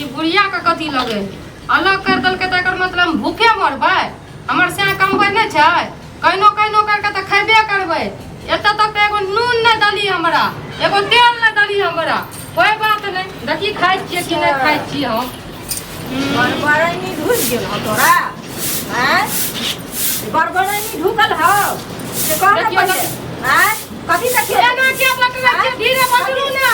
ई बुढ़िया का कथी लगे अलग कर दल के तकर मतलब भूखे मरबै हमर से कमबै नै छै कहिनो कहिनो करके त खैबे करबै एत तक एगो नून नै दली हमरा एगो तेल नै दली हमरा कोई बात नै देखी खाइ छियै कि नै खाइ छियै हम बरबरनी ढुक गेल हो तोरा हैं बरबरनी ढुकल हो से कौन पहिले हैं कथी देखिए एना के पकड़े छियै धीरे पकड़ू ना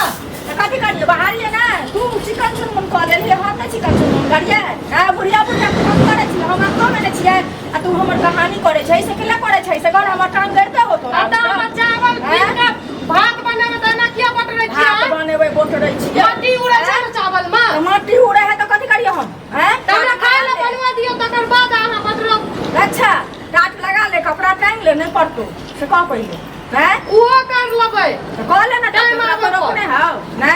कथी करिए बाहर ये ना तू चिकन चुनमुन कह देली हम नै चिकन चुनमुन करिए हां बुढ़िया बुढ़िया फोन करे छी हम को में छियै आ तू हमर कहानी करे छै से केला करे छै से घर हमर टांग गड़ते हो तोरा अदा हम चावल पीस के भात बनावे त एना के पकड़े छियै भात बनेबै बोटरै छियै माटी उड़े छै ना चावल में माटी उड़े है तो कथी करिए हम हैं हमरा खाए ले बनवा दियो तकर बाद अहाँ पकड़ो अच्छा टाट लगा ले कपड़ा टांग ले नहीं पड़तो से कह पहिले हैं उहो कर लेबै तो कह ले ना टाइम आवे रोकने हो ना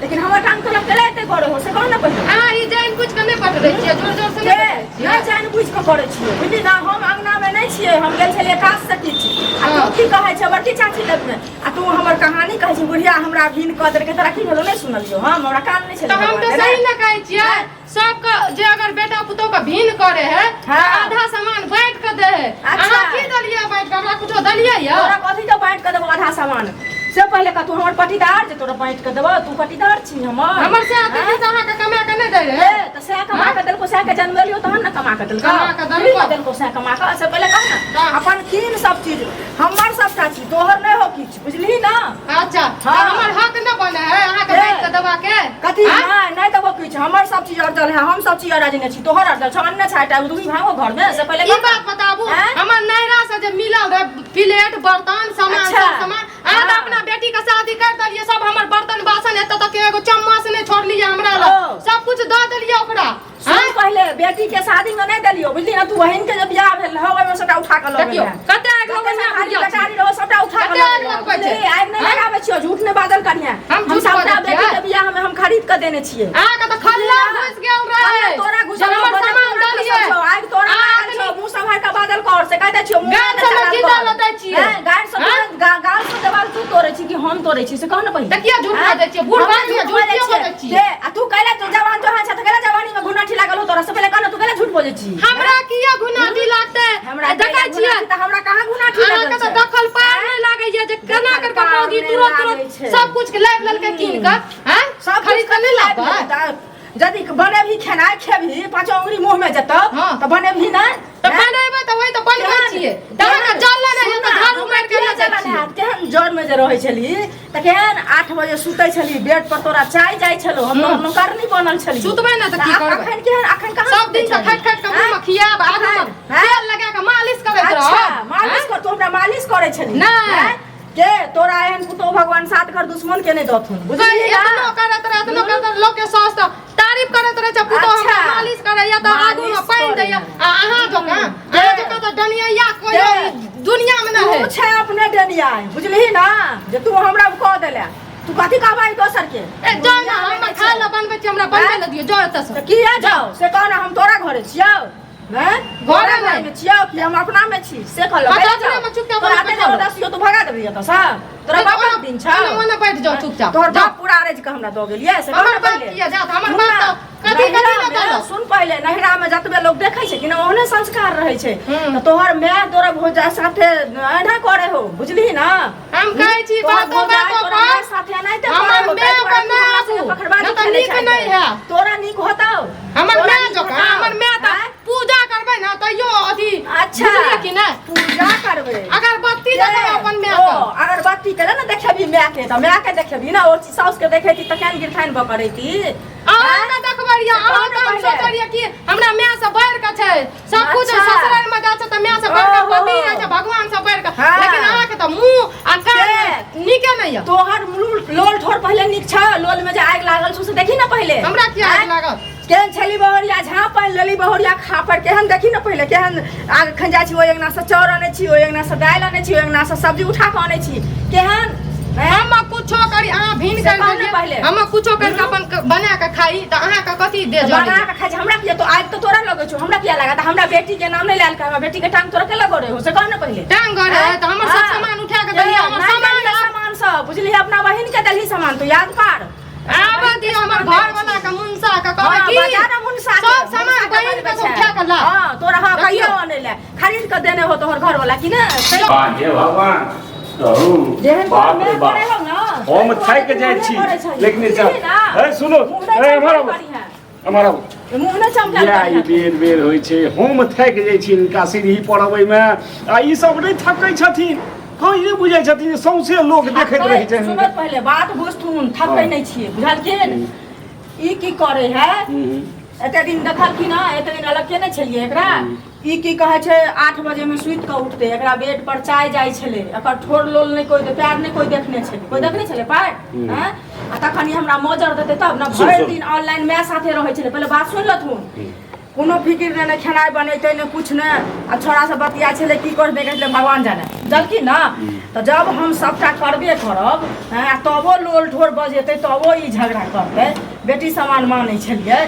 लेकिन हमर टांग तो लग गले ते करे हो से कह ना पहिले अहाँ ई जान कुछ के नै पकड़े छियै जोर जोर से नै ना जान बुझ के करे छियै बुझली ना हम अंगना में नहीं छियै हम गेल छलिए काज से किछ आ तू की कहै छै बड़की चाची लग में आ तू हमर कहानी कहै छी बुढ़िया हमरा भिन क देर के तोरा की भेलो नै सुनलियो हम हमरा कान नै छै तो हम तो सही न कहै छियै सबका जे अगर बेटा पुतोह का भिन करे है आधा सामान बांट के दे है अहाँ की दलिया बांट के हमरा कुछो दलिया या तोरा कथि तो बांट के देबो आधा सामान से पहले का तू हमर पटीदार जे तोरा बांट के देबो तू पटीदार छी हमर से आते से अहाँ के कमा के नै दे रे त से कमा के देलको से के जन्म लियो तहन न कमा के देलको कमा के देलको से कमा के से पहले कह ना अपन कीन सब चीज हमर सबटा छी तोहर नै हो किछ बुझली ना अच्छा हमर हक न बने है अहाँ के बांट के देबा के कथि नै देबो किछ हमर सब चीज अर्जल है हम सब चीज अराजने छी तोहर अर्जल छ अन्य छाटा दुई भागो घर में से पहले ई बात बताबू हमर नैरा से जे मिलल रे प्लेट बर्तन सामान सब सामान अहाँ त अपना बेटी का शादी कर दलिए सब हमर बर्तन बासन एत तक एगो चम्मच नै छोड़लिए हमरा ल सब कुछ द देलिए ओकरा हां पहले बेटी के शादी में नै देलियो बुझली ना तू बहिन के जब बियाह भेल हो ओय में सबटा उठा के ल गेल कते आग लगबै ना बेचारी रहो सबटा उठा के लगबै छै आग नै लगाबै छियो झूठ नै बादल करिया हम सबटा बेटी के बियाह में हम खरीद के देने छियै अहाँ के त खल्ला घुस गेल रहे तोरा घुस हमर सामान दलिए आग तोरा मुंह संभाल के बादल कर से कहै छियो गाछ में की डाल दै छियै गाछ सब गाल से देवाल तू तोड़े छी कि हम तोड़े छी से कह न पहिले देखिए झूठ कह दै छियै बूढ़ बात में झूठ क्यों बोलै छी आ तू कहला तो जवान जो है छ त कहला जवानी में घुनाठी लागल हो तोरा से पहले कहना तू कहला झूठ बोलै छी हमरा किया घुनाठी लागतै हमरा देखै छियै त हमरा कहां घुनाठी लागल अहाँ के त दखल पार नै लागै ये जे केना कर के मौगी तुरंत सब कुछ के लाइव लल के कीन के हैं सब खरीद के नै लाबै यदि बने भी खाना खेबी पांच उंगली मुंह में जतो त बने भी ना त बनेबै त वही त बनबै छियै तहन का जल्ला नै है त झाड़ू मार के ले जाइ छियै केहन जर में जे रहै छली त केहन 8 बजे सुतै छली बेड पर तोरा चाय जाय छलो हम नौकर नहीं बनल छली सुतबै ना त की करबै अखन केहन अखन कहां सब दिन से खट खट के मुंह में खियाब आगू में तेल लगा के मालिश करैत रह अच्छा मालिश कर तू हमरा मालिश करे छली नै के तोरा एहन पुतो भगवान सात घर दुश्मन के नहीं दथुन बुझली एतनो करत रह एतनो करत लोग के स्वास्थ तारीफ करत रह छ पुतो हमरा मालिश करे या त आगू में पानी दे या अहाँ जो का अहाँ जो का त डनिया कोई दुनिया में ना है तू छै अपने डनिया बुझली ना जे तू हमरा कह देले तू कथि कहबै दोसर के ए जाओ ना हम खा ल बनबै छी हमरा बनबै ल दियो जाओ एत से त किया जाओ से कहना हम तोरा घरे छियौ हैं घरे में छियौ कि हम अपना में छी से कहलो अपना में चुपचाप तोरा ते जबरदस्ती तो भगा देबी त सा तोरा बाप दिन छ ओना बैठ जाओ चुपचाप तोहर बाप पूरा अरेज के हमरा द गेलिए से हमर बाप किया जात हमर बाप त कथि कथि न दलो सुन पहले नहिरा में जतबे लोग देखै छै कि ना ओहने संस्कार रहै छै त तोहर माय तोरा भोजा साथे एना करे हो बुझली ना हम कहै छी बात तोरा साथे नहीं ते हमर माय का ना पखड़बाजी त नीक नहीं है तोरा नीक होतौ हमर माय जो का हमर माय त पूजा करबै ना तइयो अथी अच्छा कि ना पूजा करबै अगरबत्ती देबै अपन माय ओ अगरबत्ती के ना देखबी माय के त माय के देखबी ना ओ साउस के देखैती त केन गिरठाइन बकरैती अहाँ ना देखबरिया अहाँ त हम सोचरिया कि हमरा माय से बढ़ के छै सब कुछ ससुराल में जाय छै त माय से बढ़ के पति रहै छै भगवान से बढ़ के लेकिन अहाँ के त मुंह आ कान नीके नै है तोहर लोल ठोर पहले नीक छ लोल में जे आग लागल छ से देखी ना पहले हमरा किया आग लागल केहन छली बहरिया झाँपल लेली बहरिया खापर केहन देखी ना पहले केहन आग खंजा छी ओइ अंगना से चाउर आनै छी ओइ अंगना से दाल आनै छी ओइ अंगना से सब्जी उठा के आनै छी केहन हम कुछो करी अहाँ भिन कर पहले हम कुछो कर के अपन बना के खाई त अहाँ का कथि दे जली बना के खाई हमरा किया तो आज तो तोरा लगै छ हमरा किया लागत हमरा बेटी के नाम नै लाल का हमरा बेटी के टांग तोरा के लगो रे हो से कह ना पहले टांग गरे त हमर सब सामान उठा के दलिया हमर सामान सब बुझली अपना बहिन के दलही सामान तो याद पार आबा दियो हमर घर वाला का मुंसा का कहै ले खरीद के देने हो तोहर घर वाला कि ना हे भगवान जेहन बाप रे में बाप करे हो ना हम थाक जाय छी लेकिन ए सुनो ए हमारा मुंह ने चमका या ई बेर होय छै हम थाक जाय छी इनका सीढ़ी पढ़बै में आ ई सब नहीं थकै छथिन कहीं नहीं बुझाय छथिन सौंसे लोग देखैत रहै छै सुनो पहले बात बुझथुन थकै नहीं छियै बुझलखिन ई की करे है एते दिन देखलखिन ना एते दिन अलग के नहीं छलिए एकरा ई की कहे छै 8 बजे में सुइत के उठते एकरा बेड पर चाय जाय छले एकर ठोर लोल नहीं कोई प्यार नहीं कोई देखने छले कोई देखने छले पाय हैं आ तखन हमरा मोजर देते तब ना भर दिन ऑनलाइन मैं साथे रहै छले पहले बात सुन लथुन कोनो फिकिर नहीं खेनाई बनेते नहीं कुछ नहीं आ छोरा से बतिया छले की करबे कहले भगवान जाने जलकी ना तो जब हम सबटा करबे करब हैं तबो लोल ठोर बजेते तबो ई झगड़ा करते बेटी समान मानै छलिए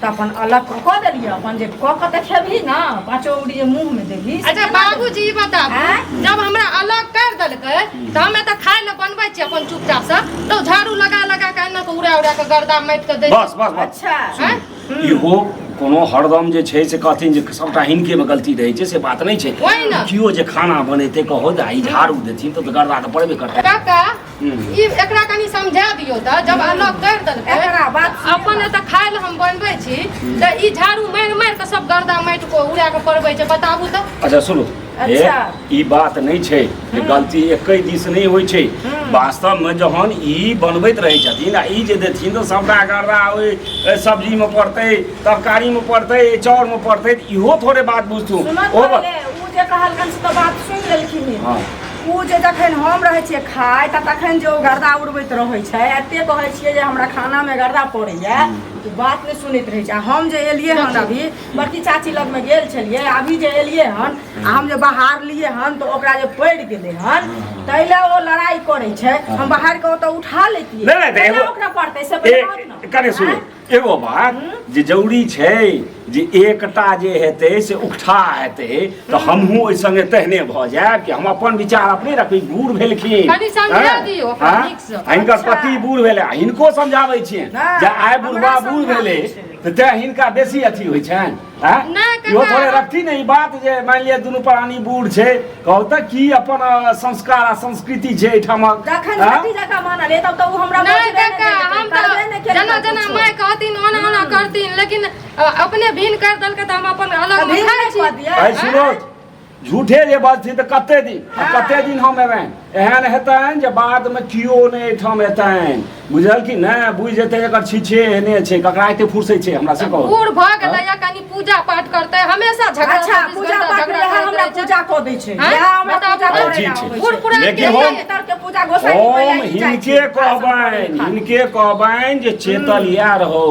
त अपन अलग क देलिए अपन जे क के खेबही ना पांचो उड़ी जे मुंह में देबही अच्छा बाबूजी बताबू जब हमरा अलग कर देलकै त हमे त खाय ल बनबै छी अपन चुपचाप से तो झाड़ू लगा लगा के न के उड़ा के गर्दा माटि के दै बस बस अच्छा हैं इहो कोनो हरदम जे छै से कहथिन जे सबटा हिनके में गलती रहै छै से बात नहीं छै ओइ ना कियो जे खाना बनेते कहो जे आई झाड़ू देथिन तो गर्दा त पड़बे करतै काका ई एकरा कनी समझा दियौ त जब अलग कर देलकै एकरा बात अपन त खाय ल हम बनबै छी त ई झाड़ू मारि मारि के सब गर्दा माटि को उड़ा के पड़बै छै बताबू त अच्छा सुनो अच्छा ई बात नहीं छै कि गलती एकै दिस नहीं होय छै वास्तव में जहन ई बनबैत रहै छथिन आ ई जे देथिन तो सबटा गर्दा ओइ सब्जी में पड़तै तरकारी में पड़तै चाउर में पड़तै इहो थोड़े बात बुझथु ओ जे कहलकन से तो बात सुन लेलखिन हां उ जे जखन हम रहै छियै खाय त तखन जे ओ गर्दा उड़बैत रहै छै एते कहै छियै जे हमरा खाना में गर्दा पड़ैया तो बात नहीं सुनैत रहै छै हम जे एलियै हन अभी बड़की चाची लग में गेल छलियै अभी जे एलियै हन आ हम जे बाहर लिए हन तो ओकरा जे पड़ि गेलै हन तैले ओ लड़ाई करै छै हम बाहर के ओतऽ उठा लेतियै नहीं नहीं एगो ओकरा पड़तै से बता कने सुनो एगो बात जे जरूरी छै जे एकटा जे हेतै से उठा हेतै तो हमहूँ ओहि संगे तेहने भऽ जायब कि हम अपन विचार अपने रखबै बूढ़ भेलखिन कनी समझा दियौ अपन ठीक से हिनकर पति बूढ़ भेलै हिनको समझाबै छियै जे आइ बुढ़वा बूढ़ भेलै तो तैं हिनका बेसी अथी होइ छनि इहो थोड़े रखती नहीं बात जे मान लिअ दुनू प्राणी बूढ़ छै कहू तऽ की अपन संस्कार आ संस्कृति छै एहिठामक जखन बेटी जकाँ मानल तब तऽ उ हमरा नहीं काका हम तो जना जना माय कहथिन ओना ओना करथिन लेकिन अपने भिन्न कर देलकै त हम अपन अलग में खाइ छी भाई सुनो झूठे जे बजथिन तऽ कते दिन हम एबनि एहन हेतनि जे बाद में कियो नहि एहिठाम एतनि बुझल कि नहि बुझि जेतै एकर छीछे एहने छै ककरा एते फुर्सै छै हमरा से कहू बूढ़ भऽ गेलै या कनी पूजा पाठ करतै हमेशा झगड़ा अच्छा पूजा पाठ में हमरा पूजा कऽ दै छै या हमरा पूजा करे ना बूढ़ पुरान के तर के पूजा गोसाई हम हिनके कहबनि जे चेतल या रहो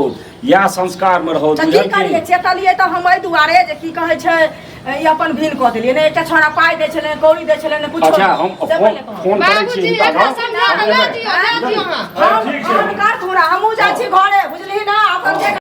या संस्कार में रहो की करिए चेतलिए तऽ हम एहि दुआरे जे की कहै छै ई अपन भिन कऽ देलिए ने एकटा छोरा पाइ दै छलै कौड़ी दै छलै ने कुछ अच्छा हम फोन करै छी बाबूजी एकरा समझा दियौ ठीक छै हम हमहूँ जाइ छी घरे बुझलिही ना अपन